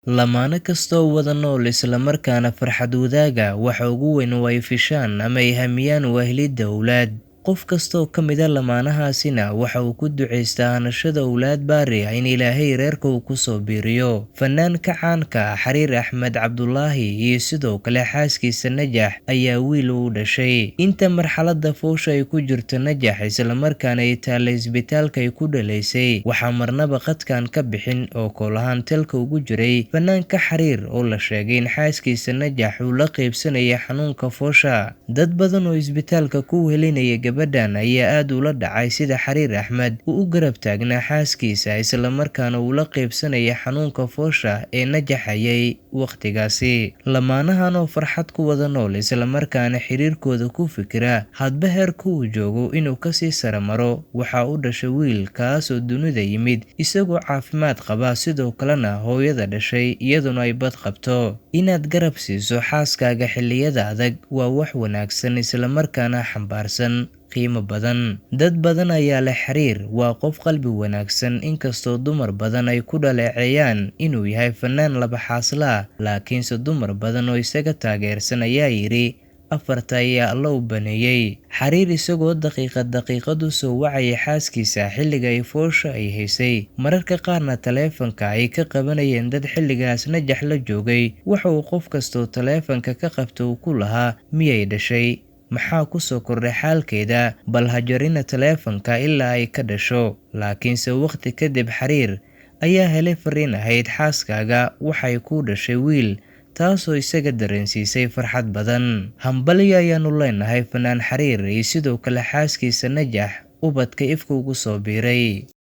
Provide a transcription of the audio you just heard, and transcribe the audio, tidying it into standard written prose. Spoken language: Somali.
Lamaane kastoo wada nool isla markaana farxad wadaaga waxa ugu weyn oo ay fishaan ama ay hamiyaan waa helidda awlaad. Qof kastoo ka mid ah lamaanahaasina waxa uu ku duceystaa hanashada awlaad baari ah in Ilaahay reerka uu ku soo biiriyo. Fanaanka caanka ah Xariir Axmed Cabdulaahi iyo sidoo kale xaaskiisa Najax ayaa wiil u dhashay. Inta marxaladda foosha ay ku jirto Najax isla markaana ay taallay isbitaalka ay ku dhalaysay, waxaa marnaba qadkaan ka bixin oo koolahaan telka ugu jiray fanaanka Xariir oo la sheegay in xaaskiisa Najax uu la qaybsanaya xanuunka foosha. Dad badan oo isbitaalka ku helinaya gabadhan ayaa aad ula dhacay sida Xariir Axmed uu u garab taagnaa xaaskiisa isla markaana uu la qaybsanaya xanuunka foosha ee Najaxayay waqtigaasi. Lamaanahan oo farxad ku wada nool isla markaana xiriirkooda ku fikira hadba heerka uu joogo inuu ka sii sare maro, waxaa u dhashay wiil kaas oo dunida yimid isagoo caafimaad qaba, sidoo kalena hooyada dhashay iyaduna ay bad qabto. Inaad garab siiso xaaskaaga xilliyada adag waa wax wanaagsan isla markaana xambaarsan qiimo badan. Dad badan ayaa leh Xariir waa qof qalbi wanaagsan, inkastoo dumar badan ay ku dhaleeceeyaan inuu yahay fanaan laba xaasla, laakiinse dumar badan oo isaga taageersan ayaa yidhi afarta ayaa Alla u baneeyay. Xariir isagoo daqiiqad u soo wacaya xaaskiisa xilliga ay foosha ay haysay, mararka qaarna taleefanka ay ka qabanayeen dad xilligaas Najax la joogay, waxa uu qof kastoo taleefanka ka qabto uu ku lahaa miyay dhashay, maxaa ku soo kordhay xaalkeeda, bal ha jarina taleefanka ilaa ay ka dhasho. Laakiinse waqti kadib Xariir ayaa helay fariin ahayd xaaskaaga waxay ku dhashay wiil, taasoo isaga dareensiisay farxad badan. Hambalyo ayaanu leenahay fanaan Xariir iyo sidoo kale xaaskiisa Najax ubadka ifka ugu soo biiray.